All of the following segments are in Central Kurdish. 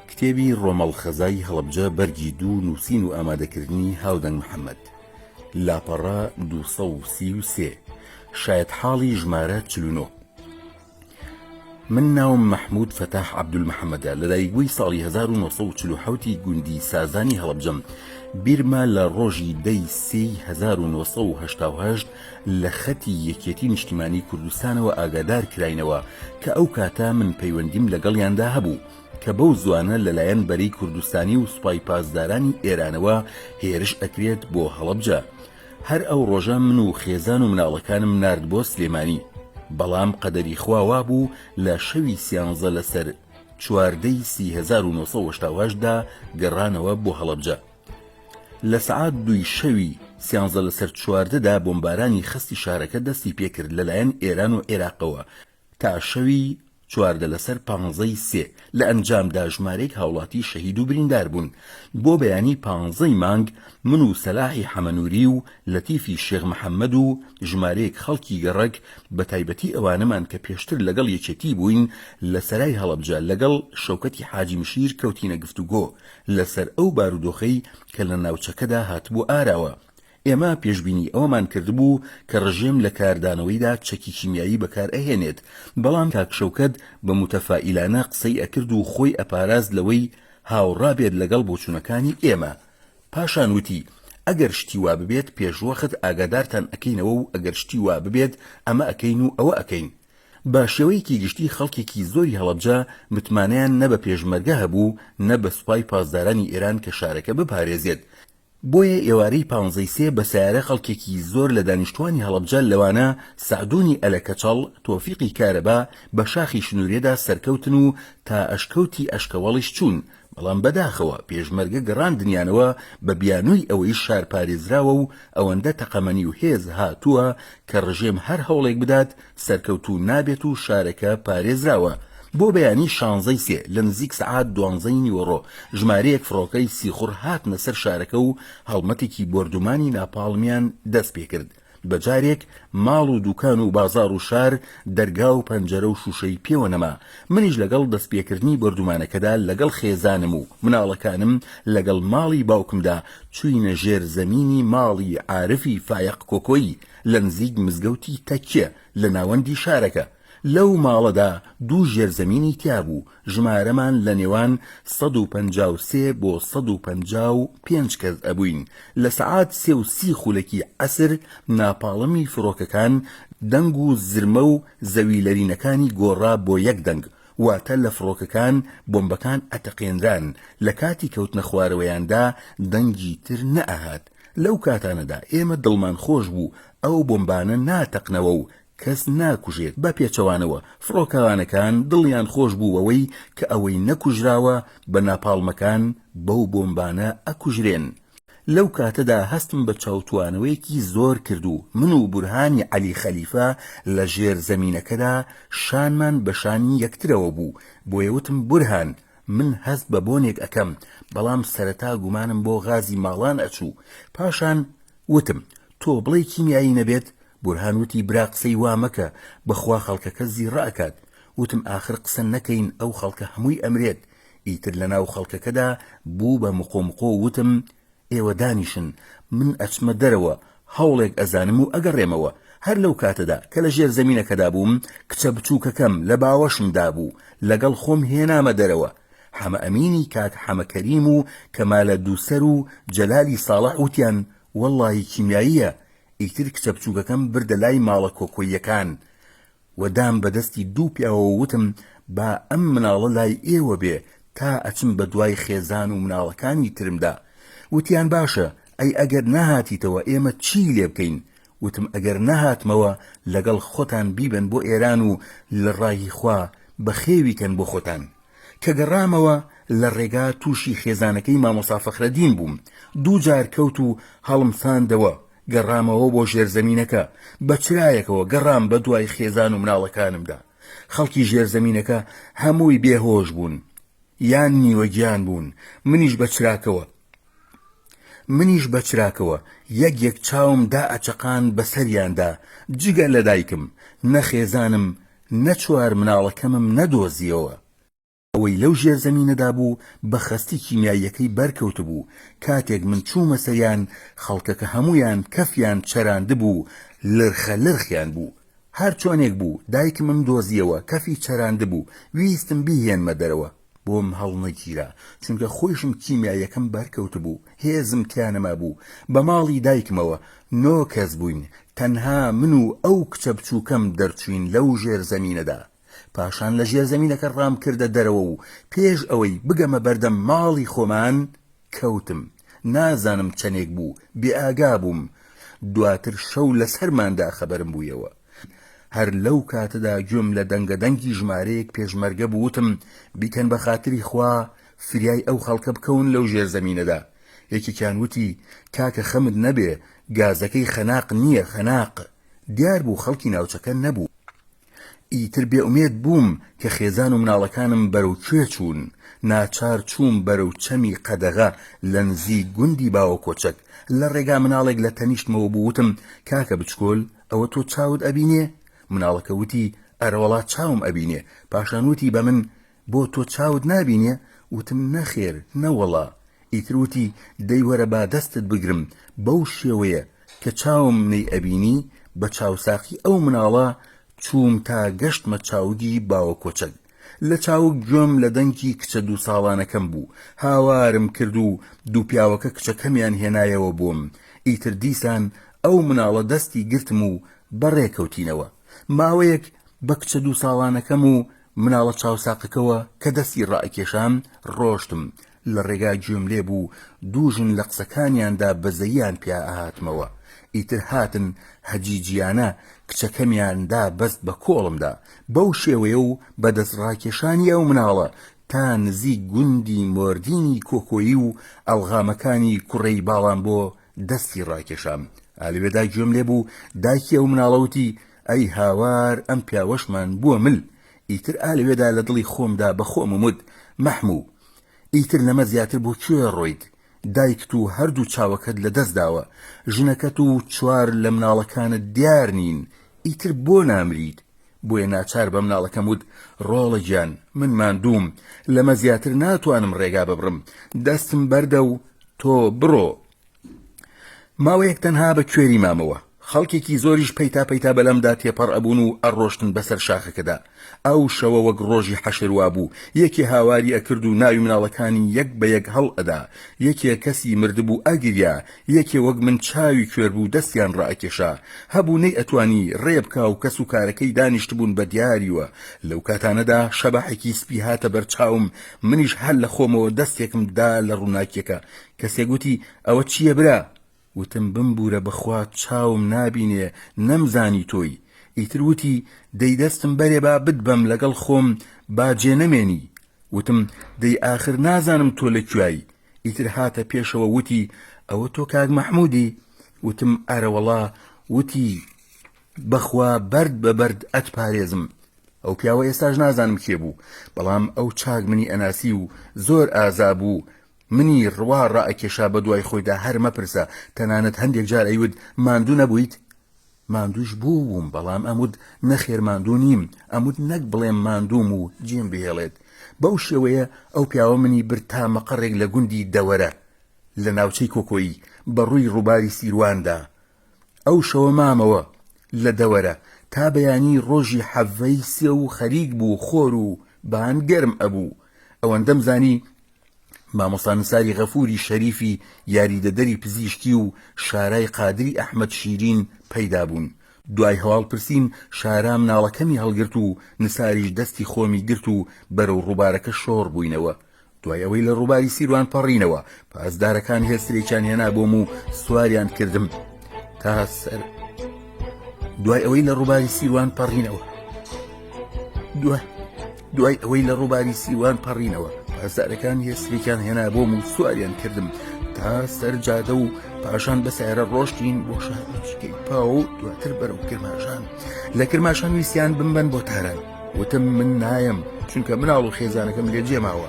کتێبی ڕۆمەڵخەزای هەڵەبجە بەرگی 2 نووسین و ئامادەکردنی هاودەنگ محەممەد لاپەڕە 233 شایەت حاڵی ژمارە 49. من ناوم محمود فتاح عەبدولمەحەممەدە لەدایکبووی ساڵی 1947 گوندی سازانی هەڵەبجەم. بیرمە لە ڕۆژی دەی 1970 لە خەتی یەکێتی نیشتیمانی کوردستانەوە ئاگادار کراینەوە کە ئەو کاتە من پەیوەندیم لەگەڵیاندا هەبوو کە بەو زوانە لەلایەن بەرەی کوردستانی و سوپای پاسدارانی ئێرانەوە هێرش ئەکرێت بۆ هەڵەبجە. هەر ئەو ڕۆژە من و خێزان و مناڵەکانم نارد بۆ سلێمانی، بەڵام قەدەری خوا بوو لە شەوی 13 لەسەر 14 1970 گەڕانەوە بۆ هەڵەبجە. لە سەعات 2 شەوی 13 لەسەر 14 بۆمبارانی خستی شارەکە دەستی پێکرد لەلایەن ئێران و عێراقەوە تا شەوی 14 لەسەر 15 لە ئەنجامدا ژمارەیەک هاوڵاتی شەهید و بریندار بوون. بۆ بەیانی 15 مانگ من و سەلاحی حەمەنووری و لەتیفی شێخ محەممەد و ژمارەیەک خەڵکی گەڕک بە تایبەتی ئەوانەمان کە پێشتر لەگەڵ یەکێتی بووین لە سەرای هەڵەبجە لەگەڵ شەوکەتی حاجی مشیر کەوتینە گفتوگۆ لەسەر ئەو بارودۆخەی کە لە ناوچەکەدا هاتبوو ئاراوە. ئێمە پێشبینی ئەوەمان کردبوو کە ڕژێم لە کاردانەوەیدا چەکی کیمیایی بەکار ئەهێنێت، بەڵام کاک شەوکەت بە متەفائیلانە قسەی ئەکرد و خۆی ئەپاراز لەوەی هاوڕابێت لەگەڵ بۆچوونەکانی ئێمە. پاشان وتی ئەگەر شتی وا ببێت پێشوەخت ئاگادارتان ئەکەینەوە و ئەگەر شتی وا ببێت ئەمە ئەکەین و ئەوە ئەکەین. بە شێوەیەکی گشتی خەڵکێکی زۆری هەڵەبجە متمانیان نە بە پێشمەرگە هەبوو نە بە سوپای پاسدارانی ئێران کە شارەکە بپارێزێت. بۆیە ئێوارەی 15 بە سیارە خەڵکێکی زۆر لە دانیشتوانی هەڵەبجە لەوانە سعدونی ئەلەکەچەڵ تۆفیقی کارەبا بە شاخی شنوورێدا سەرکەوتن و تا ئەشکەوتی ئەشکەوەڵیش چوون، بەڵام بەداخەوە پێشمەرگە گەڕاندنیانەوە بە بیانووی ئەوەی شار پارێزراوە و ئەوەندە تەقەمەنی و هێز هاتووە کە ڕژێم هەر هەوڵێک بدات سەرکەوتو نابێت و شارەکە پارێزراوە. بۆ بەیانی 16 لە نزیک سعات 12 نیوەڕۆ ژمارەیەک فڕۆکەی سیخور هاتنە سەر شارەکە و هەڵمەتێکی بۆردومانی ناپاڵمیان دەست پێ کرد. بەجارێک ماڵ و دوکان و بازار و شار دەرگا و پەنجەرە و شوشەی پێوە نەما. منیش لەگەڵ دەستپێکردنی بۆردومانەکەدا لەگەڵ خێزانم و مناڵەکانم لەگەڵ ماڵی باوکمدا چووینە ژێر زەمینی ماڵی عارفی فایق کۆکۆیی لە نزیک مزگەوتی تەکیە لە ناوەندی شارەکە. لەو ماڵەدا 2 ژێرزەمینی تیا بوو. ژمارەمان لە نێوان 153 بۆ 155 کەس ئەبووین. لە سەعات 3:30 خولەکی عەسر ناپاڵمی فڕۆکەکان دەنگ و زرمە و زەویلەرینەکانی گۆڕا بۆ یەک دەنگ، واتە لە فڕۆکەکان بۆمبەکان ئەتەقێنران. لە کاتی کەوتنە خوارەوەیاندا دەنگی تر نەئەهات. لەو کاتانەدا ئێمە دڵمان خۆش بوو ئەو بۆمبانە ناتەقنەوە و کەس ناکوژێت. بە پێچەوانەوە فڕۆکەوانەکان دڵیان خۆش بووەوەی کە ئەوەی نەکوژراوە بە ناپاڵمەکان بەو بۆمبانە ئەکوژرێن. لەو کاتەدا هەستم بە چاوتوانەوەیەکی زۆر کرد و من و بورهانی عەلی خەلیفە لە ژێر زەمینەکەدا شانمان بە شانی یەکترەوە بوو. بۆیە وتم بورهان من هەست بە بۆنێک ئەکەم، بەڵام سەرەتا گومانم بۆ غازی ماڵان ئەچوو. پاشان وتم تۆ بڵێ کیمیایی نەبێت. بورهان وتی برا قسەی وا مەکە، بەخوا خەڵکەکە زیڕە ئەکات. وتم ئاخر قسە نەکەین ئەو خەڵکە هەمووی ئەمرێت. ئیتر لە ناو خەڵکەکەدا بوو بە مقۆمقۆ وتم ئێوە دانیشن من ئەچمە دەرەوە هەوڵێک ئەزانم و ئەگەڕێمەوە. هەر لەو کاتەدا کە لە ژێر زەمینەکەدا بووم کچە بچووکەکەم لە باوەشمدا بوو، لەگەڵ خۆم هێنامە دەرەوە. حەمە ئەمینی کاک حەمە کەریم و کەمالە دووسەر و جەلالی ساڵح وتیان وەڵڵاهی کیمیاییە. ئیتر کچە بچووکەکەم بردە لای ماڵە کۆکۆیەکان وەدام بەدەستی 2 پیاوە وتم با ئەم مناڵە لای ئێوە بێ تا ئەچم بە دوای خێزان و مناڵەکانی ترمدا. وتیان باشە ئەی ئەگەر نەهاتیتەوە ئێمە چی لێ بکەین؟ وتم ئەگەر نەهاتمەوە لەگەڵ خۆتان بیبن بۆ ئێران و لە ڕای خوا بە خێویکەن بۆ خۆتان. کە گەڕامەوە لە ڕێگا تووشی خێزانەکەی مامۆستا فەخرەدین بووم. 2 جار کەوت و هەڵم ساندەوە. گەڕامەوە بۆ ژێرزەمینەکە بە چرایەکەوە گەڕام بە دوای خێزان و مناڵەکانمدا. خەڵکی ژێرزەمینەکە هەمووی بێهۆش بوون یان نیوەگیان بوون. منیش بە چراکەوە یەک چاوم دا ئەچەقان بەسەریاندا. جگە لە دایکم نە خێزانم نە 4 مناڵەکەمم نەدۆزیەوە. ئەوەی لەو ژێرزەمینەدا بوو بە خەستی کیمیاییەکەی بەرکەوت بوو. کاتێک من چوومە سەریان خەڵکەکە هەمویان کەفیان چەراندبوو، لرخە لرخیان بوو. هەر چۆنێک بوو دایکمم دۆزیەوە، کەفی چەراندبوو، ویستم بیهێنمە دەرەوە. بۆم هەڵنەگیرا چونکە خۆشم کیمیایەکەم بەرکەوت بوو، هێزم تیانەما بوو. بە ماڵی دایکمەوە 9 کەس بووین، تەنها من و ئەو کچە بچووکەم دەرچوین لەو ژێرزەمینەدا. پاشان لە ژێرزەمینەکە ڕام کردە دەرەوە و پێش ئەوەی بگەمە بەردەم ماڵی خۆمان کەوتم. نازانم چەندێک بوو، بێئاگا بووم. دواتر شەو لەسەرماندا خەبەرم بوویەوە. هەر لەو کاتەدا گوێم لە دەنگەدەنگی ژمارەیەک پێشمەرگە بووتم بیکەن بە خاتری خوا فریای ئەو خەڵکە بکەون لەو ژێرزەمینەدا. یەکێکیان وتی کاکە خەمت نەبێ، گازەکەی خەناق نییە، خەناق. دیار بوو خەڵکی ناوچەکە نەبوو. ئیتر بێئومێد بووم کە خێزان و مناڵەکانم بەرەو کوێ چوون. ناچار چووم بەرەو چەمی قەدەغە لە نزیک گوندی باوە کۆچەک. لە ڕێگا مناڵێک لە تەنیشتمەوە بووتم کاکە بچکۆل ئەوە تۆ چاوت ئەبینێ؟ مناڵەکە وتی ئەرەوەڵا چاوم ئەبینێ. پاشان وتی بە من بۆ تۆ چاوت نابینێ؟ وتم نەخێر نەوەڵا. ئیتر وتی دەی وەرە با دەستت بگرم، بەو شێوەیە کە چاوم نەی ئەبینی بە چاوساقی ئەو مناڵە چووم تا گەشتمە چاودی باوە کۆچەک. لە چاوک گوێم لە دەنگی کچە 2 ساڵانەکەم بوو. هاوارم کرد و دوو پیاوەکە کچەکەمیان هێنایەوە بۆم. ئیتر دیسان ئەو مناڵە دەستی گرتم و بەڕێکەوتینەوە. ماوەیەک بە کچە 2 ساڵانەکەم و مناڵە چاوساقەکەوە کە دەستی ڕائکێشام ڕۆشتم. لە ڕێگا گوێم لێ بوو دووژن لە قسەکانیاندا بەزەییان پیا ئاهاتمەوە. ئیتر هاتن هەجیجیانە کچەکەمیاندا بەست بە کۆڵمدا. بەو شێوەیە و بەدەست ڕاکێشانی ئەو مناڵە تا نزیک گوندی مۆردینی کۆکۆیی و ئەڵغامەکانی کوڕەی باڵام بۆ دەستی ڕاکێشام. ئالوێدا گوێم لێ بوو دایکی ئەو مناڵەوتی ئەی هاوار ئەم پیاوەشمان بووە مل. ئیتر ئالوێدا لە دڵی خۆمدا بە خۆم ومد مەحموو ئیتر لەمە زیاتر بۆ کوێ ڕۆیت؟ دایکت و هەردوو چاوەکەت لە دەست داوە، ژنەکەت و 4 لە مناڵەکانت دیار نین، ئیتر بۆ نامریت؟ بۆیە ناچار بە مناڵەکەم وت ڕۆڵە گیان من ماندووم، لەمە زیاتر ناتوانم ڕێگا ببڕم، دەستم بەردە و تۆ بڕۆ. ماوەیەک تەنها بە کوێری مامەوە. خەڵکێکی زۆریش پەیتا پەیتا بەلەمدا تێپەڕ ئەبوون و ئەڕۆشتن بەسەر شاخەکەدا. ئەو شەوە وەک ڕۆژی حەشروا بوو. یەکێ هاواری ئەکرد و ناوی مناڵەکانی یەک بە یەک هەڵ ئەدا. یەکێ کەسی مردبوو ئەگریا، یەکێ وەک من چاوی کوێر بوو دەستیان ڕائکێشا. هەبوو نەی ئەتوانی ڕێبکا و کەس و کارەکەی دانیشتبوون بە دیاریوە. لەو کاتانەدا شەباحێکی سپی هاتە بەرچاوم. منیش هەر لە خۆمەوە دەستێکم دا لە ڕووناکیەکە. کەسێک گوتی ئەوە چییە برا؟ وتم بمبورە بەخوا چاوم نابینێ، نەمزانی تۆی. ئیتر وتی دەی دەستم بەرێ با بتبەم لەگەڵ خۆم باجێ نەمێنی. وتم دەی ئاخر نازانم تۆ لەکوایی. ئیتر هاتە پێشەوە وتی ئەوە تۆ کاک مەحموودی؟ وتم ئەرەوەڵا. وتی بەخوا بەرد بە بەرد ئەتپارێزم. ئەو پیاوە ئێستاش نازانم کێ بوو، بەڵام ئەو چاک منی ئەناسی و زۆر ئازا بوو. منی ڕوا ڕائکێشا بە دوای خۆیدا هەر مەپرسە، تەنانەت هەندێک جار ئەیود ماندوو نەبوویت؟ ماندووش بووم، بەڵام ئەمود نەخێر ماندوو نیم، ئەمود نەک بڵێم ماندووم و جێم بهێڵێت. بەو شێوەیە ئەو پیاوە منی برد تا مەقەڕێک لە گوندی دەوەرە لە ناوچەی کۆکۆیی بەڕووی ڕووباری سیرواندا. ئەو شەوە مامەوە لە دەوەرە تا بەیانی ڕۆژی حەڤەی سێ و خەریک بوو، خۆر و بان گەرم ئەبوو. ئەوەندەم زانی مامۆستا نساری غەفوری شەریفی یاریدەدەری پزیشکی و شارای قادری ئەحمەد شیرین پەیدا بوون. دوای هەواڵ پرسین شارا مناڵەکەمی هەڵگرت و نساریش دەستی خۆمی گرت و بەرەو ڕووبارەکە شۆڕ بووینەوە. دوای ئەوەی لە ڕووباری سیروان پەڕینەوە، پاسدارەکان هێسترێکیان هێنا بۆم و سواریان کردم تا سەر. دوای ئەوەی لە ڕووباری سیروان پەڕینەوە دوای ئەوەی لە ڕووباری سیروان پەڕینەوە پاسدارەکان هێسترێکیان هێنا بۆم و سواریان کردم تا سەر جادە و پاشان بە سەیارە ڕۆشتین بۆ شارۆچکەی پاو و دواتر بەرەو کرماشان. لە کرماشان ویسیان بمبەن بۆ تاران. وتم من نایم، چونکە مناڵ و خێزانەکەم لێ جێماوە.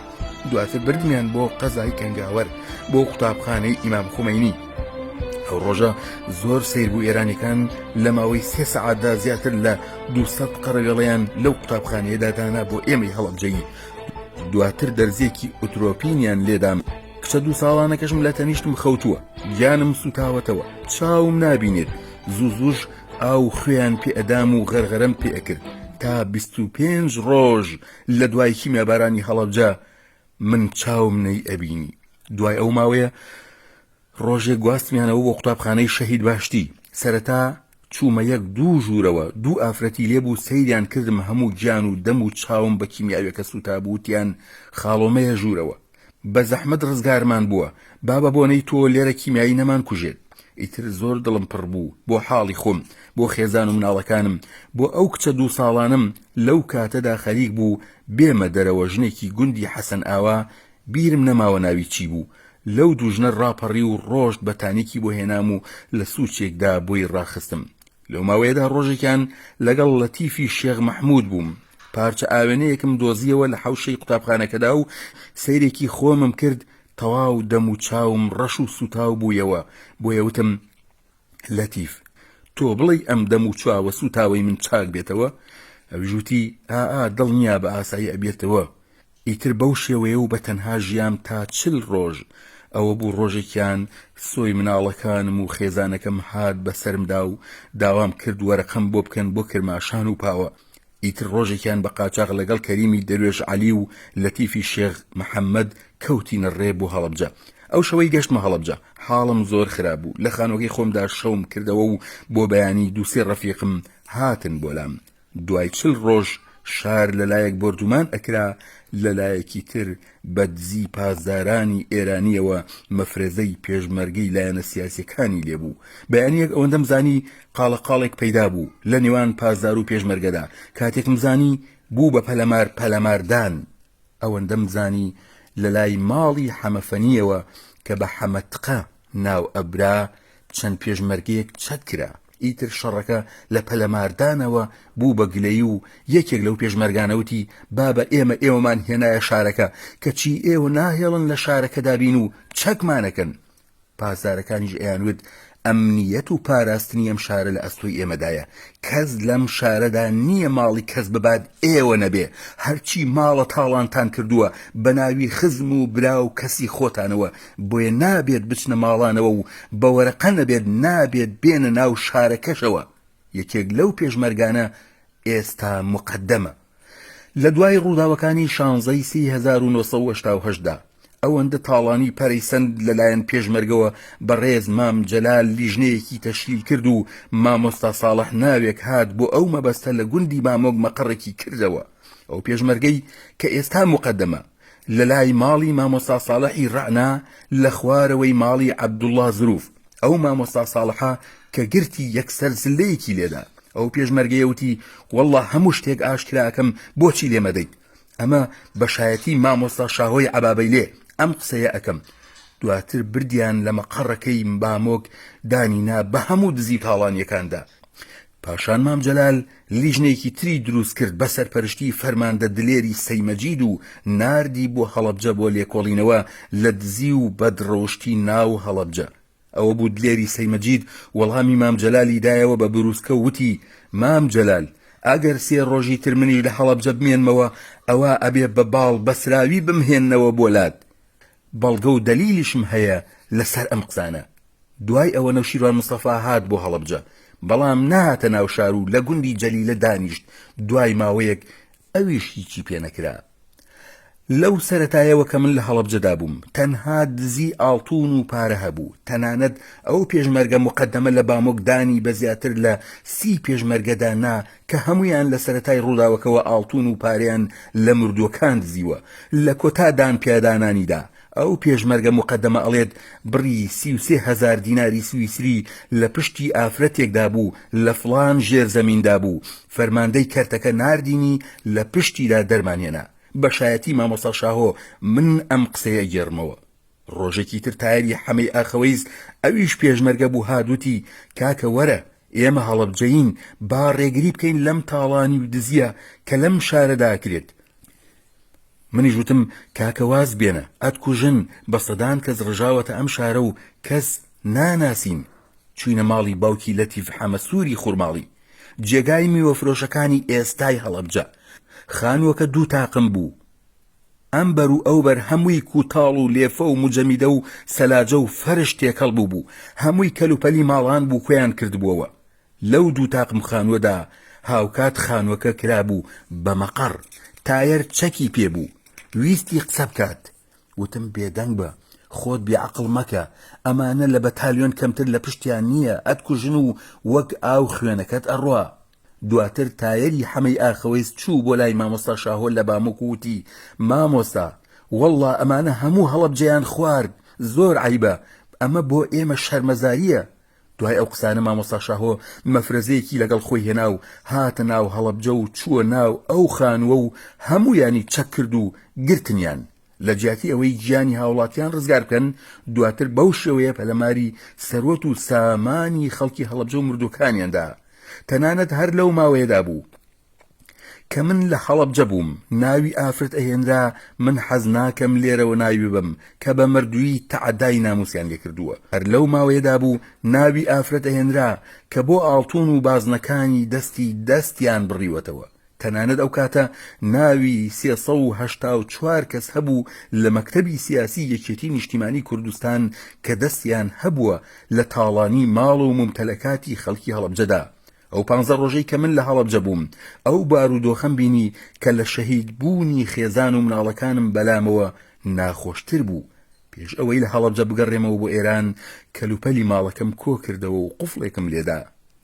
دواتر بردمیان بۆ قەزای کەنگاوەر، بۆ قوتابخانەی ئیمام خومەینی. ئەو ڕۆژە زۆر سیر بوو ئێرانیەکان لە ماوەی 3 سەعاتدا زیاتر لە 200 قەرەگەڵیان لەو قوتابخانەیەدا دانا بۆ ئێمەی هەڵەبجەی. دواتر دەرزێکی ئۆترۆپینیان لێدام کچە 2 ساڵانەکەشم لە تەنیشتم خەوتووە، گیانم سوتاوەتەوە، چاوم نابینێت، زوو ئاو خوێیان پێ ئەدام و غەرغەرەم پێ ئەکرد تا 25 ڕۆژ لە دوای کیمیابارانی هەڵەبجە من چاوم نەی ئەبینی. دوای ئەو ماوەیە ڕۆژێک گواستمیانەوە بۆ قوتابخانەی شەهید باشتی. سەرەتا چوومە 1-2 ژوورەوە، 2 ئافرەتی لێبوو سەیریان کردم، هەموو گیان و دەم و چاوم بە کیمیاویەکە سوتابووتیان خاڵۆمەیە ژوورەوە. بە زەحمەت ڕزگارمان بووە، بابە بۆنەی تۆ لێرە کیمیایی نەمان کوژێت. ئیتر زۆر دڵم پڕ بوو بۆ حاڵی خۆم، بۆ خێزان و مناڵەکانم، بۆ ئەو کچە 2 ساڵانم لەو کاتەدا خەریک بوو بێمە دەرەوە ژنێکی گوندی حەسەن ئاوا، بیرم نەماوە ناوی چی بوو. لەو دوژنە ڕاپەڕی و ڕۆژت بەتانێکی بۆ هێنام و لە سوچێکدا بۆی ڕاخستم. لەو ماوەیەدا ڕۆژێکیان لەگەڵ لەتیفی شێخ مەحموود بووم، پارچە ئاوێنەیەکم دۆزیەوە لە حەوشەی قوتابخانەکەدا و سەیرێکی خۆمم کرد، تەواو دەم و چاوم ڕەش و سوتاو بوویەوە. بۆیە وتم لەتیف تۆ بڵێ ئەم دەم و چاوە سوتاوەی من چاک بێتەوە؟ ئەوژوتی دڵ نییە بە ئاسایی ئەبێتەوە. ئیتر بەو شێوەیە و بە تەنها ژیام تا 40 ڕۆژ. ئەوە بوو ڕۆژێکیان سۆی مناڵەکانم و خێزانەکەم هات بەسەرمدا و داوام کرد وەرەقەم بۆ بکەن بۆ کرماشان و پاوە. ئیتر ڕۆژێکیان بە قاچاق لەگەڵ کەریمی دەروێژ عەلی و لەتیفی شێخ محەممەد کەوتینە ڕێ بۆ هەڵەبجە. ئەو شەوەی گەشتمە هەڵەبجە، حاڵم زۆر خراپ بوو، لە خانۆکەی خۆمدا شەوم کردەوە و بۆ بەیانی 2-3 ڕەفیقم هاتن بۆلام. دوای 40 ڕۆژ شار لەلایەک بردومان ئەکرا، لەلایەکی تر بەدزی پازدارانی ئێرانیەوە مەفرەزەی پێشمەرگەی لایەنە سیاسیەکانی لێبوو. بەیانیەک ئەوەندەم زانی قاڵەقاڵێک پەیدا بوو لە نێوان پازدار و پێشمەرگەدا. کاتێکم زانی بوو بە پەلەماردان. ئەوەندەم زانی لە لای ماڵی حەمەفەنیەوە کە بە حەمەتقە ناو ئەبرا چەند پێشمەرگەیەک چەت کرا. ئیتر شەڕەکە لە پەلەماردانەوە بوو بە گلەیی و یەکێک لەو پێشمەرگانەوتی بابە ئێوەمان هێنایە شارەکە کەچی ئێوە ناهێڵن لە شارەکەدا بین و چەکمانەکەن. پازدارەکانیش ئەیانوت ئەمنیەت و پاراستنی ئەم شارە لە ئەستۆی ئێمەدایە، کەس لەم شارەدا نییە ماڵی کەس ببات ئێوە نەبێ، هەرچی ماڵە تاڵانتان کردووە بە ناوی خزم و برا و کەسی خۆتانەوە، بۆیە نابێت بچنە ماڵانەوە و بە وەرەقە نەبێت، نابێت بێنە ناو شارەکەشەوە. یەکێک لەو پێشمەرگانە ئێستا مقدەمە. لە دوای ڕووداوەکانی 16 1980دا ئەوەندە تاڵانی پەرەیسەند لەلایەن پێشمەرگەوە بەڕێز مام جەلال لیژنەیەکی تەشکیل کرد و مامۆستا ساڵح ناوێک هات بۆ ئەو مەبەستە لە گوندی مامۆگ مەقڕێکی کردەوە. ئەو پێشمەرگەی کە ئێستا مقدەمە لە لای ماڵی مامۆستا ساڵحی ڕعنا لە خوارەوەی ماڵی عەبدوڵڵا زروف. ئەو مامۆستا ساڵحە کە گرتی یەکسەر زلەیەکی لێدا. ئەو پێشمەرگەیەوتی وەڵڵا هەموو شتێک ئاشکراکەم، بۆچی لێمەدەیت؟ ئەمە بەشایەتی مامۆستا شاهۆی عەبابەیلێ ئەم قسەیە ئەکەم. دواتر بردیان لە مەقەڕەکەی مامۆگ دانینا بە هەموو دزی تاڵانیەکاندا. پاشان مام جەلال لیژنێکی تری دروست کرد بە سەرپەرشتی فەرماندە دلێری سەیمەجید و ناردی بۆ هەڵەبجە بۆ لێکۆڵینەوە لە دزی و بەدڕۆشتی ناو هەڵەبجە. ئەوە بوو دلێری سەیمەجید وەڵامی مام جەلالی دایەوە بە بروسکە وتی مام جەلال ئەگەر 3 ڕۆژی تر منی لە هەڵەبجە بمێنمەوە ئەوە ئەبێ بە باڵ بەسراوی بمهێننەوە بۆلات. بەڵگە و دەلیلیشم هەیە لەسەر ئەم قسانە. دوای ئەوە نەوشیروان مستەفا هات بۆ هەڵەبجە، بەڵام نهاتە ناو شار و لە گوندی جەلیلە دانیشت. دوای ماوەیەک ئەویش هیچی پێ نەکرا. لەو سەرەتایەوە کە من لە هەڵەبجەدا بووم تەنها دزی ئاڵتون و پارە هەبوو. تەنانەت ئەو پێشمەرگە مقدەمە لە بامۆگدانی بە زیاتر لە 30 پێشمەرگەدانا کە هەمویان لە سەرەتای ڕووداوەکەوە ئاڵتون و پارەیان لە مردووەکان دزیوە. لە کۆتادان پیادانانیدا ئەو پێشمەرگە مقدەمە ئەڵێت بڕی 33,000 دیناری سویسری لە پشتی ئافرەتێکدا بوو لە فڵان ژێرزەمیندا بوو. فەرماندەی کەرتەکە ناردینی لە پشتیدا دەرمانێنا. بەشایەتی مامۆستا شاهۆ من ئەم قسەیە گێڕمەوە. ڕۆژێکی تر تایری حەمەی ئاخەوەیز ئەویش پێشمەرگە بوو هادوتی کاکە وەرە ئێمە هەڵەبجەین با ڕێگری بکەین لەم تاڵانی و دزیە کە لەم شارەدا کرێت. منیش وتم کاکە واز بێنە ئەتکوژن بە سەدان کەس ڕژاوەتە ئەم شارە و کەس ناناسین. چوینە ماڵی باوکی لەتیف حەمەسووری خوڕماڵی، جێگای میوەفرۆشەکانی ئێستای هەڵەبجە. خانووەکە 2 تاقم بوو. ئەمبەر و ئەوبەر هەمووی کوتاڵ و لێفە و مجەمیدە و سەلاجە و فەرش تێکەڵ بوو هەمووی کەلوپەلی ماڵان بوو کۆیان کردبووەوە. لەو دوو تاقم خانووەدا هاوکات خانووەکە کرابوو بە مەقەڕ، تایەر چەکی پێبوو. ویستی قسە بکات، وتم بێدەنگ بە، خۆت بێعەقڵ مەکە، ئەمانە لە بەتالیۆن کەمتر لە پشتیان نییە، ئەتکوژن و وەک ئاو خوێنەکەت ئەڕوا. دواتر تایەری حەمەی ئاخەوەیست چوو بۆ لای مامۆستا شاهۆ لە باموک وتی مامۆستا وەڵڵا ئەمانە هەموو هەڵەبجەیان خوارد، زۆر عیبە، ئەمە بۆ ئێمە شەرمەزاریە. دوای ئەو قسانە مامۆستا شاهۆ مەفرەزەیەکی لەگەڵ خۆی هێنا و هاتە ناو هەڵەبجە و چووە ناو ئەو خانووە و هەموویانی چەک کرد و گرتنیان. لە جیاتی ئەوەی گیانی هاوڵاتیان ڕزگار بکەن، دواتر بەو شێوەیە پەلەماری سەروەت و سامانی خەڵکی هەڵەبجە و مردووکانیاندا. تەنانەت هەر لەو ماوەیەدا بوو کە من لە هەڵەبجە بووم، ناوی ئافرەت ئەهێنرا، من حەز ناکەم لێرەوە ناوی بم کە بە مردووی تەعەدای ناموسیان لێ کردووە. هەر لەو ماوەیەدا بوو ناوی ئافرەت ئەهێنرا کە بۆ ئاڵتون و بازنەکانی دەستیان بڕیوەتەوە. تەنانەت ئەو کاتە ناوی 384 کەس هەبوو لە مەکتەبی سیاسی یەکێتی نیشتیمانی کوردستان کە دەستیان هەبووە لە تاڵانی ماڵ و ممتەلەکاتی خەڵکی هەڵەبجەدا. ئەو 15 ڕۆژەی کە من لە هەڵەبجە بووم، ئەو بارودۆخەم بینی کە لە شەهید بوونی خێزان و مناڵەکانم بەلامەوە ناخۆشتر بوو. پێش ئەوەی لە هەڵەبجە بگەڕێمەوە بۆ ئێران، کەلوپەلی ماڵەکەم کۆ کردەوە و قوفڵێکم لێدا.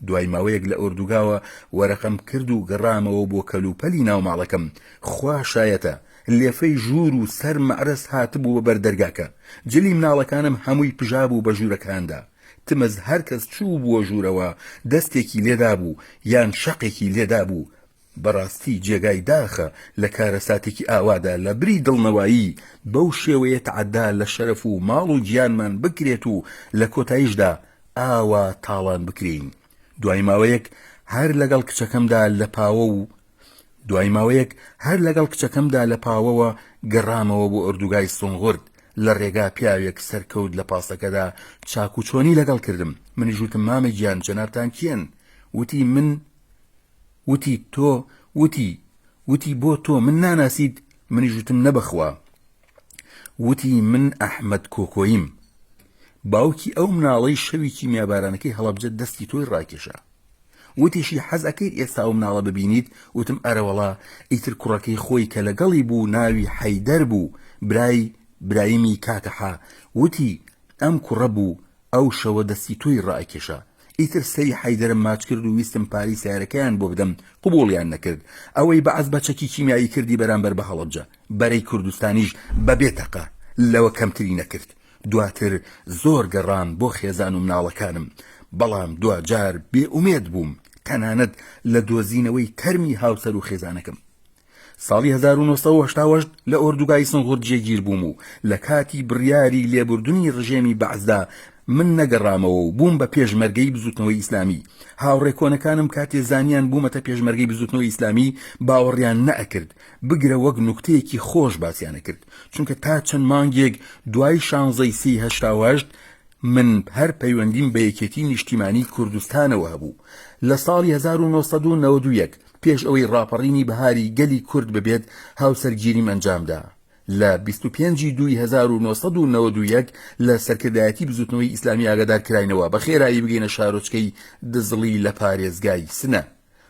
دوای ماوەیەک لە ئۆردوگاوە وەرەقەم کرد و گەڕامەوە بۆ کەلوپەلی ناو ماڵەکەم. خوا شایەتە لێفەی ژوور و سەر مەعرەس هاتبوو بە بەردەرگاکە. جلی مناڵەکانم هەمووی پژابوو بە ژوورەکاندا. تمەز هەر کەس چوو بووە ژوورەوە دەستێکی لێدا بوو یان شەقێکی لێدا بوو. بەڕاستی جێگای داخە لە کارەساتێکی ئاوادا لە بری دڵنەوایی بەو شێوەیە تەعەدا لە شەرەف و ماڵ و گیانمان بکرێت و لە کۆتاییشدا ئاوا تاڵان بکرین. دوای ماوەیەک هەر لەگەڵ کچەکەمدا لە پاوەوە گەڕامەوە بۆ ئۆردوگای سۆنغورد. لە ڕێگا پیاوێک سەرکەوت لە پاسەکەدا چاکوچۆنی لەگەڵ کردم. منیش وتم مامە گیان جەنابتان کێن؟ وتی من، وتی تۆ، وتی بۆ تۆ من ناناسیت؟ منیش وتم نەبەخوا. وتی من ئەحمەد کۆکۆییم، باوکی ئەو مناڵەی شەوی کیمیابارانەکەی هەڵەبجە دەستی تۆی ڕاکێشا. وتیشی حەز ئەکەیت ئێستا ئەو مناڵە ببینیت؟ وتم ئەرەوەڵا. ئیتر کوڕەکەی خۆی کە لەگەڵی بوو ناوی حەیدەر بوو، برایمی کاکەحا. وتی ئەم کوڕە بوو ئەو شەوە دەستی تۆی ڕائکێشا. ئیتر سەری حەیدەرم ماچ کرد و ویستم پاری سیارەکەیان بۆ بدەم، قبوڵیان نەکرد. ئەوەی بەعەز بە چەکی کیمیایی کردی بەرامبەر بە هەڵەبجە، بەرەی کوردستانیش بەبێ تەقە لەوە کەمتری نەکرد. دواتر زۆر گەڕام بۆ خێزان و مناڵەکانم، بەڵام دوجار بێئومێد بووم، تەنانەت لە دۆزینەوەی تەرمی هاوسەر و خێزانەکەم. ساڵی 1980 لە ئۆردوگای سنغورد جێگیر بووم و لە کاتی بڕیاری لێبوردنی ڕژێمی بەعزدا من نەگەڕامەوە و بووم بە پێشمەرگەی بزوتنەوەی ئیسلامی. هاوڕێکۆنەکانم کاتێ زانیان بوومەتە پێشمەرگەی بزوتنەوەی ئیسلامی باوەڕیان نەئەکرد، بگرە وەک نوکتەیەکی خۆش باسییانە کرد، چونکە تا چەند مانگێک دوای 16 من هەر پەیوەندیم بە یەکێتی نیشتیمانی کوردستانەوە هەبوو. لە ساڵی 1991 پێش ئەوەی ڕاپەڕینی بەهاری گەلی کورد ببێت هاوسەرگیریم ئەنجامدا. لە 25/1991 لە سەرکردایەتی بزوتنەوەی ئیسلامی ئاگادار کراینەوە بە خێرایی بگەینە شارۆچکەی دزڵی لە پارێزگای سنە.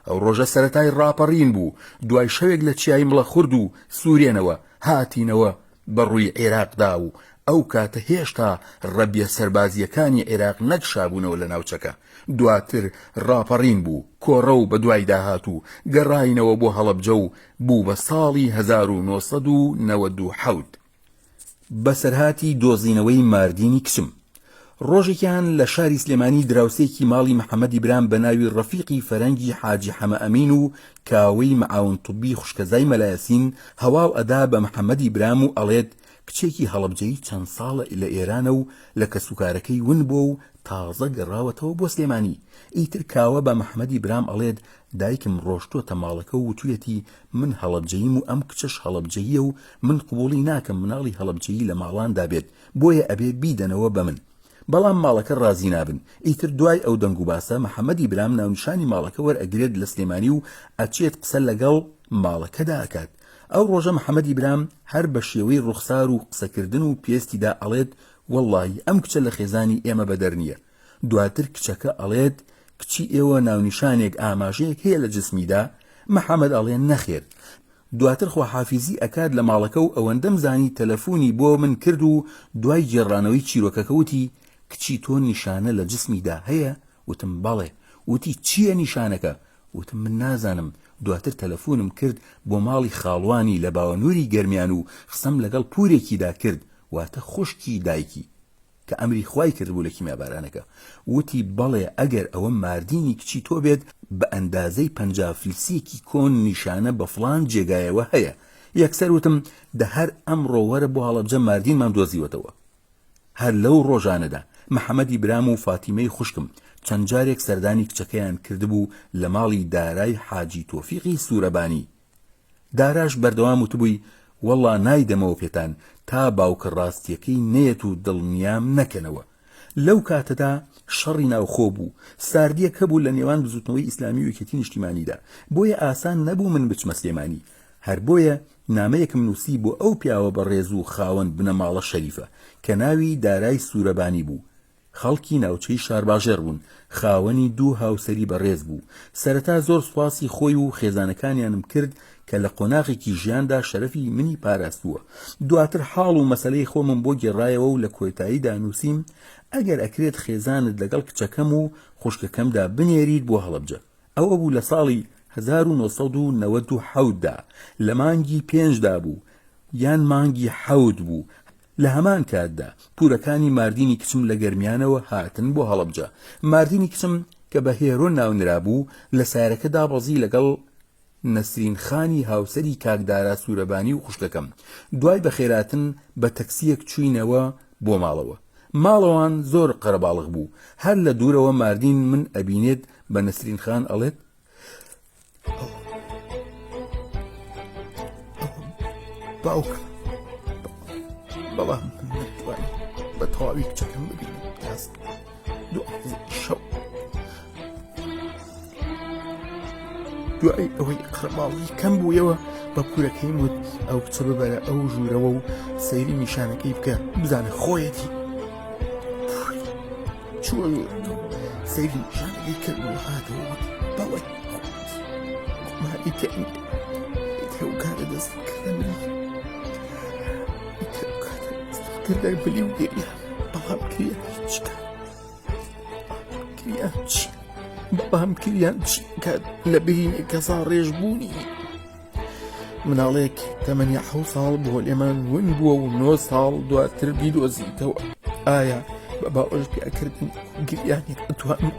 ئەو ڕۆژە سەرەتای ڕاپەڕین بوو. دوای شەوێک لە چیای مڵە خورد و سوورێنەوە هاتینەوە بەڕووی عێراقدا و ئەو کاتە هێشتا ڕەبیە سەربازیەکانی عێراق نەکشابوونەوە لە ناوچەکە. دواتر ڕاپەڕین بوو، کۆڕە و بە دوای داهات و گەڕاینەوە بۆ هەڵەبجە و بوو بە ساڵی 1997 بەسەرهاتی دۆزینەوەی ماردینی کچم. ڕۆژێکیان لە شاری سلێمانی دراوسێکی ماڵی محەممەدی برام بە ناوی ڕەفیقی فەرەنگی حاجی حەمە ئەمین و کاوەی مەعاون توبی خوشکەزای مەلایەسین هەواو ئەدا بە محەممەدی برام و ئەڵێت کچێکی هەڵەبجەی چەند ساڵە لە ئێرانە و لە کەسوکارەکەی ون بۆ و تازە گەڕاوەتەوە بۆ سلێمانی. ئیتر کاوە بە محەممەدی برام ئەڵێت دایکم ڕۆشتۆتە ماڵەکە و وتوێتی من هەڵەبجەیم و ئەم کچەش هەڵەبجەیە و من قبوڵی ناکەم مناڵی هەڵەبجەیی لە ماڵاندا بێت، بۆیە ئەبێ بیدەنەوە بە من. بەڵام ماڵەکە ڕازی نابن. ئیتر دوای ئەو دەنگ و باسە محەممەدی برام ناونیشانی ماڵەکە وەرئەگرێت لە سلێمانی و ئەچێت قسە لەگەڵ ماڵەکەدا ئەکات. ئەو ڕۆژە محەممەدی برام هەر بە شێوەی ڕوخسار و قسەکردن و پێستیدا ئەڵێت وەڵڵاهی ئەم کچە لە خێزانی ئێمە بەدەر نییە. دواتر کچەکە ئەڵێت کچی ئێوە ناونیشانێک ئاماژەیەک هەیە لە جسمیدا؟ محەممەد ئەڵێن نەخێر. دواتر خواحافیزی ئەکات لە ماڵەکە و ئەوەندەم زانی تەلەفۆنی بۆ من کرد و دوای گێڕانەوەی چیرۆکەکە وتی کچی تۆ نیشانە لە جسمیدا هەیە؟ وتم بەڵێ. وتی چییە نیشانەکە؟ وتم من نازانم. دواتر تەلەفۆنم کرد بۆ ماڵی خاڵوانی لە باوەنووری گەرمیان و خسەم لەگەڵ پورێکیدا کرد، واتە خوشکی دایکی کە ئەمری خوای کردبوو لە کیمیابارانەکە. وتی بەڵێ ئەگەر ئەوە ماردینی کچی تۆ بێت بە ئەندازەی 50 فلسێکی کۆن نیشانە بە فڵان جێگایەوە هەیە. یەکسەر وتم دە هەر ئەمڕۆ وەرە بۆ هەڵەبجە ماردینمان دۆزیوەتەوە. هەر لەو ڕۆژانەدا محەممەدی برام و فاتیمەی خوشکم چەند جارێک سەردانی کچەکەیان کردبوو لە ماڵی دارای حاجی تۆفیقی سوورەبانی. داراش بەردەوام وتبووی وەڵڵا نایدەمەوە پێتان تا باوکە ڕاستیەکەی نێت و دڵنیام نەکەنەوە. لەو کاتەدا شەڕی ناوخۆ بوو، ساردیەک هەبوو لە نێوان بزوتنەوەی ئیسلامی و یەکێتی نیشتیمانیدا، بۆیە ئاسان نەبوو من بچمە سلێمانی. هەر بۆیە نامەیەکم نووسی بۆ ئەو پیاوە بەڕێز و خاوەن بنەماڵە شەریفە کە ناوی دارای سوورەبانی بوو. خەڵکی ناوچەی شارباژێر بوون، خاوەنی دوو هاوسەری بەڕێز بوو. سەرەتا زۆر سوپاسی خۆی و خێزانەکانیانم کرد کە لە قۆناغێکی ژیاندا شەرەفی منی پاراستووە. دواتر حاڵ و مەسەلەی خۆمم بۆ گێڕایەوە و لە کۆتاییدا نووسیم ئەگەر ئەکرێت خێزانت لەگەڵ کچەکەم و خوشکەکەمدا بنێریت بۆ هەڵەبجە. ئەوە بوو لە ساڵی 1997دا، لە مانگی 5دا بوو یان مانگی 7 بوو. لە هەمان کاتدا پورەکانی ماردینی کچم لە گەرمیانەوە هاتن بۆ هەڵەبجە. ماردینی کچم کە بە هێرۆ ناونرا بوو لە سایرەکەدا بەزی لەگەڵ نەسرین خانی هاوسەری کاکدارا سوورەبانی و خوشکەکەم. دوای بەخێراتن بە تەکسیەک چوینەوە بۆ ماڵەوە. ماڵەوان زۆر قەرەباڵغ بوو. هەر لە دوورەوە ماردین من ئەبینێت بە نەسرین خان ئەڵێت باوکە بەڵام نەتوانی بە تەواوی کچەکەم ببینم دەست شەو دوای ئەوەی قەرەباڵغی کەم بوویەوە بە پورەکەیم وت ئەو کچە ببەرە ئەو ژوورەوە و سەیری نیشانەکەی بکە بزانە خۆیەتی. چووە سەیری نیشانەکەی کرد و هاتەوە وت بەڵێ ماری تێنی ئەو کاتە دەست کردەمەی کردای بلی و گەریە بەڵام کریان هیچ کات کریان چی بەڵام کریان چی کات لە بینێ کەسا ڕێژ بوونی مناڵێک تەمەنی 7 ساڵ بۆ لێمان ون بووە و 9 ساڵ دواتر بیدۆزیتەوە. ئایا بە باوەش پیاکردن گریانێک ئەتوانم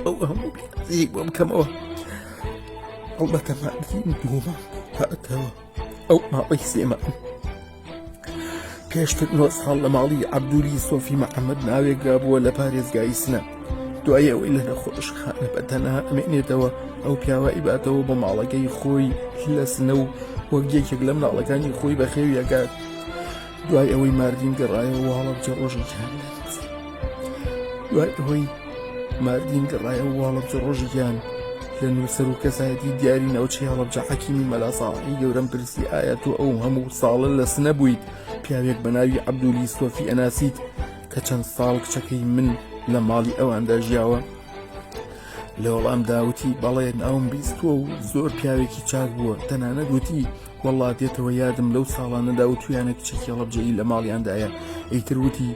ئەو هەموو پیازەیەک بۆ بکەمەوە؟ ئەڵبەتە ماردین دوومان هاتەوە ئەو ماڵی سێمان. پێشتر 9 ساڵ لە ماڵی عەبدولی سۆفی محەممەد ناوێکرا بووە لە پارێزگای سنە. دوای ئەوەی لە نەخۆشخانە بەتەنها ئەمێنێتەوە ئەو پیاوە ئیباتەوە بە ماڵەکەی خۆی لە سنە و وەک یەکێک لە مناڵەکانی خۆی بەخێوی ئەکات. دوای ئەوەی ماردین گەڕایەوە هەڵەبجە ڕۆژێکیان دوای ئەوەی ماردین گەڕایەوە هەڵەبجە ڕۆژێکیان لە نووسەر و کەسایەتی دیاری ناوچەی هەڵەبجە حەکیمی مەلا ساڵحی گەورەم پرسی ئایا تۆ ئەو هەموو ساڵە لە سنە بوویت؟ پیاوێک بە ناوی عەبدولی سۆفی ئەناسیت کە چەند ساڵ کچەکەی من لە ماڵی ئەواندا ژیاوە. لە وەڵامدا وتی بەڵێ ناوم بیستووە و زۆر پیاوێکی چاک بووە. تەنانەت وتی وەڵڵا دێتەوە یادم لەو ساڵانەدا و تویانە کچێکی هەڵەبجەیی لە ماڵیاندایە. ئەیتر وتی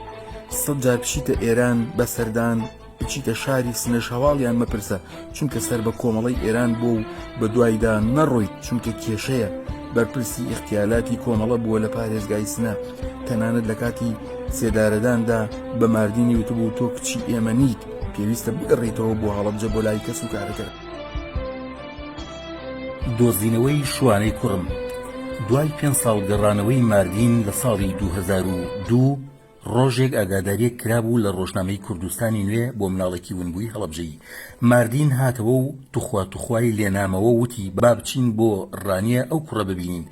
100 جار بچیتە ئێران بە سەردان بچیتە شاری سنەش هەواڵیان مەپرسە چونکە سەر بە کۆمەڵی ئێران بۆ و بە دوایدا نەڕۆیت چونکە کێشەیە. بەرپرسی اختیالاتی کۆمەڵە بووە لە پارێزگای سنە. تەنانەت لە کاتی سێدارەداندا بە ماردینی وتبوو تۆ کچی ئێمە نیت، پێویستە بگەڕێیتەوە بۆ هەڵەبجە بۆ لای کەس و کارەکە. دۆزینەوەی شوانەی کوڕم. دوای 5 ساڵ گەڕانەوەی ماردین لە ساڵی 2002 ڕۆژێک ئاگاداریەک کرابوو لە ڕۆژنامەی کوردستانی نوێ بۆ مناڵێکی ونبووی هەڵەبجەیی. ماردین هاتەوە و توخوای لێنامەوە وتی با بچین بۆ ڕانیە ئەو کوڕە ببینین.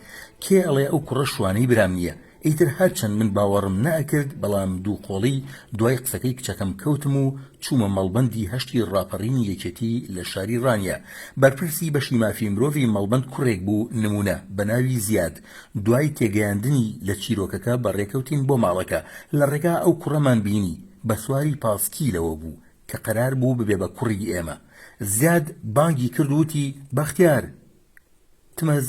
کێ ئەڵێ ئەو کوڕە شوانەی برام نییە، ئیتر هەرچەند من باوەڕم نەئەکرد بەڵام دووقۆڵی دوای قسەکەی کچەکەم کەوتم و چوومە مەڵبەندی هەشتی ڕاپەڕینی یەکێتی لە شاری ڕانیە. بەرپرسی بەشی مافی مرۆڤی مەڵبەند کوڕێک بوو نمونە بە ناوی زیاد. دوای تێگەیاندنی لە چیرۆکەکە بەڕێکەوتین بۆ ماڵەکە. لە ڕێگا ئەو کوڕەمان بینی بە سواری پاسکیلەوە بوو کە قەرار بوو ببێ بە کوڕی ئێمە. زیاد بانگی کرد وتی بەختیار تمەز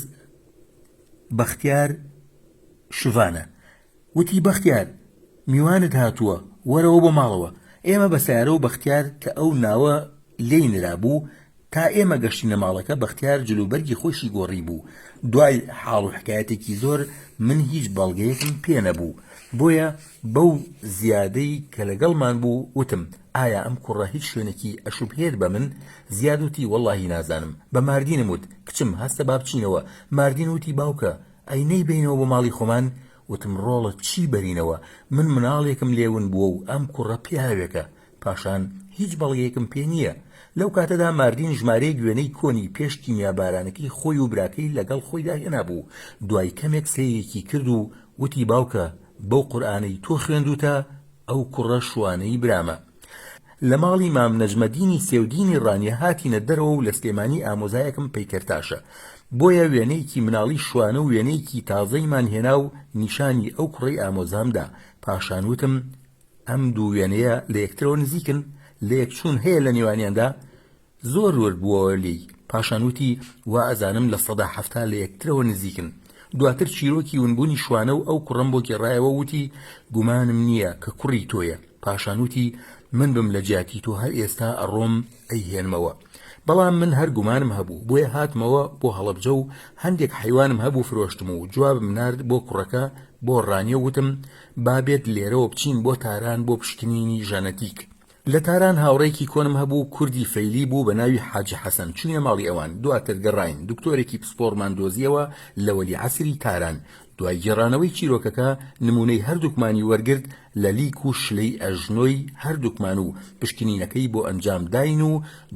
بەختیار شوانە. وتی بەختیار میوانت هاتووە وەرەوە بۆ ماڵەوە. ئێمە بە سیارە و بەختیار کە ئەو ناوە لێی نرابوو تا ئێمە گەشتینە ماڵەکە بەختیار جلوبەرگی خۆشی گۆڕی بوو. دوای حاڵ و حکایەتێکی زۆر من هیچ بەڵگەیەکم پێ نەبوو. بۆیە بەو زیادەی کە لەگەڵمان بوو وتم ئایا ئەم کوڕە هیچ شوێنێکی ئەشوبهێت بە من؟ زیاد وتی وەڵڵاهی نازانم. بە ماردینم وت کچم هەستە با بچینەوە. ماردین وتی باوکە ئەی نەیبینەوە بۆ ماڵی خۆمان؟ وتم ڕۆڵە چی بەرینەوە؟ من مناڵێکم لێون بووە و ئەم کوڕە پیاوێکە. پاشان هیچ بەڵگەیەکم پێ نییە. لەو کاتەدا ماردین ژمارەی گوێنەی کۆنی پێش کیمیابارانەکەی خۆی و براکەی لەگەڵ خۆیدا هێنا بوو. دوای کەمێک سەیرێکی کرد و وتی باوکە بەو قورئانەی تۆ خوێندوتە ئەو کوڕە شوانەی برامە. لە ماڵی مام نەجمەدینی سێودینی ڕانیە هاتینە دەرەوە و لە سلێمانی ئامۆزایەکم پەیکەرتاشە. بۆیە وێنەیەکی مناڵی شوانە و وێنەیەکی تازەیمان هێنا و نیشانی ئەو کوڕەی ئامۆزامدا. پاشان وتم ئەم دوو وێنەیە لە یەکترەوە نزیکن؟ لە یەکچوون هەیە لە نێوانیاندا؟ زۆر وەربووەوە لێی. پاشان وتی وا ئەزانم لە 170 لە یەکترەوە نزیکن. دواتر چیرۆکی ونبوونی شوانە و ئەو کوڕم بۆ گێڕایەوە وتی گومانم نییە کە کوڕی تۆیە. پاشان وتی من بم لە جیاتی تۆ هەر ئێستا ئەڕۆم ئەیهێنمەوە. بەڵام من هەر گومانم هەبوو بۆیە هاتمەوە بۆ هەڵەبجە و هەندێک حیوانم هەبوو فرۆشتم و جوابم نارد بۆ کوڕەکە بۆ ڕانیە وتم بابێت لێرەوە بچین بۆ تاران بۆ پشکنینی ژەنەتیک. لە تاران هاوڕێکی کۆنم هەبوو کوردی فەیلی بوو بە ناوی حاجی حەسەن. چوینە ماڵی ئەوان. دواتر گەڕاین دکتۆرێکی پسپۆرمان دۆزیەوە لە وەلی عەسری تاران. دوای گێڕانەوەی چیرۆکەکە نمونەی هەردووکمانی وەرگرت لە لیک و شلەی ئەژنۆی هەردووکمان و پشکنینەکەی بۆ ئەنجام داین و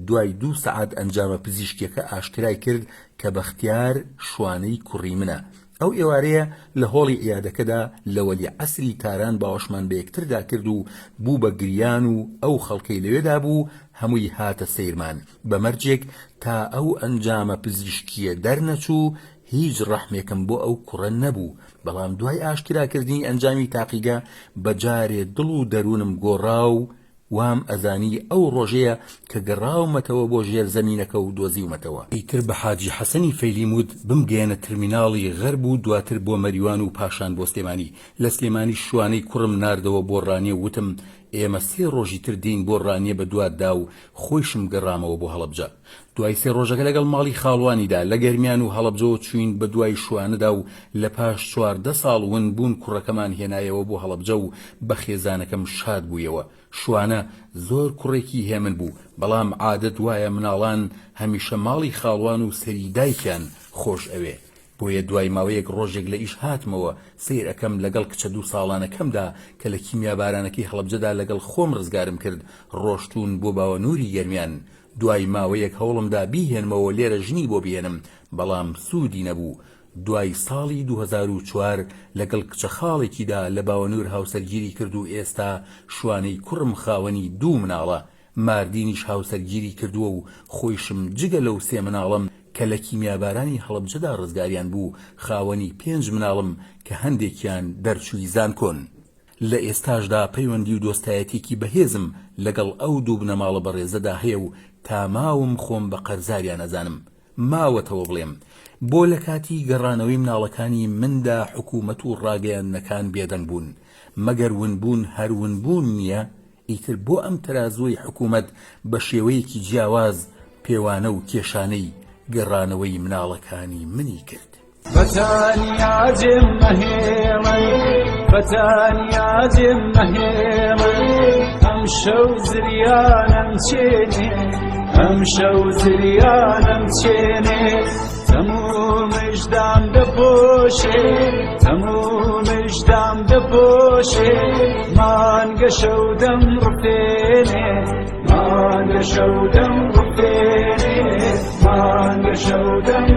دوای 2 سەعات ئەنجامە پزیشکیەکە ئاشکرای کرد کە بەختیار شوانەی کوڕی منە. ئەو ئێوارەیە لە هۆڵی عیادەکەدا لە وەلی عەسری تاران باوەشمان بە یەکتردا کرد و بوو بە گریان و ئەو خەڵکەی لەوێدا بوو هەمووی هاتە سەیرمان بە مەرجێک تا ئەو ئەنجامە پزیشکیە دەرنەچوو. هیچ ڕەحمێکم بۆ ئەو کوڕە نەبوو. بەڵام دوای ئاشکراکردنی ئەنجامی تاقیگە بەجارێ دڵ و دەروونم گۆڕا و وام ئەزانی ئەو ڕۆژەیە کە گەڕاومەتەوە بۆ ژێر زەمینەکە و دۆزیومەتەوە. ئیتر بە حاجی حەسەنی فەیلیمود بمگەێنە ترمیناڵی غەرب و دواتر بۆ مەریوان و پاشان بۆ سلێمانی. لە سلێمانی شوانەی کوڕم ناردەوە بۆ ڕانیە وتم ئێمە 3 ڕۆژی تر دین بۆ ڕانیە بە دواتدا و خۆشم گەڕامەوە بۆ هەڵەبجە. دوای 3 ڕۆژەکە لەگەڵ ماڵی خاڵوانیدا لە گەرمیان و هەڵەبجەوە چوین بە دوای شوانەدا و لە پاش 14 ساڵ ون بوون کوڕەکەمان هێنایەوە بۆ هەڵەبجە و بە خێزانەکەم شاد بوویەوە. شوانە زۆر کوڕێکی هێمن بوو بەڵام عادەت وایە مناڵان هەمیشە ماڵی خاڵوان و سەری دایکیان خۆش ئەوێ. بۆیە دوای ماوەیەک ڕۆژێک لە ئیش هاتمەوە سیر ئەەکەم لەگەڵ کچە 2 ساڵانەکەمدا کە لە کیمیابارانەکەی هەڵەبجەدا لەگەڵ خۆم ڕزگارم کرد ڕۆشتون بۆ باوەنووری گەرمیان. دوای ماوەیەک هەوڵمدا بیهێنمەوە لێرە ژنی بۆ بهێنم بەڵام سوودی نەبوو. دوای ساڵی 2004 لەگەڵ کچە خاڵێکیدا لە باوەنور هاوسەرگیری کرد و ئێستا شوانەی کوڕم خاوەنی 2 مناڵە. ماردینیش هاوسەرگیری کردووە و خۆیشم جگە لەو 3 مناڵم کە لە کیمیابارانی هەڵەبجەدا ڕزگاریان بوو خاوەنی 5 مناڵم کە هەندێکیان دەرچووی زانکۆن. لە ئێستاشدا پەیوەندی و دۆستایەتێکی بەهێزم لەگەڵ ئەو 2 بنەماڵە بەڕێزەدا هەیە و تا ماوم خۆم بە قەرزاریان ئەزانم. ماوەتەوە بڵێم بۆ لە کاتی گەڕانەوەی مناڵەکانی مندا حکوومەت و ڕاگەیاندنەکان بێدەنگ بوون. مەگەر ونبوون هەر ونبوون نییە ئیتر بۆ ئەم تەرازوی حکوومەت بە شێوەیەکی جیاواز پێوانە و کێشانەی گەڕانەوەی مناڵەکانی منی کرد. بەتانیا جێم مەهێڵن بەتانیا جێم مەهێڵن ئەم شەو زریانم چێنێ ئەم شەو زریانم چێنێ تەموو مژدام دەپۆشێ تەموو مژدام دەپۆشێ مانگە شەو دەم ڕفێنێ مانگە شەو دەم ڕفێنێ مانگە شەو دەم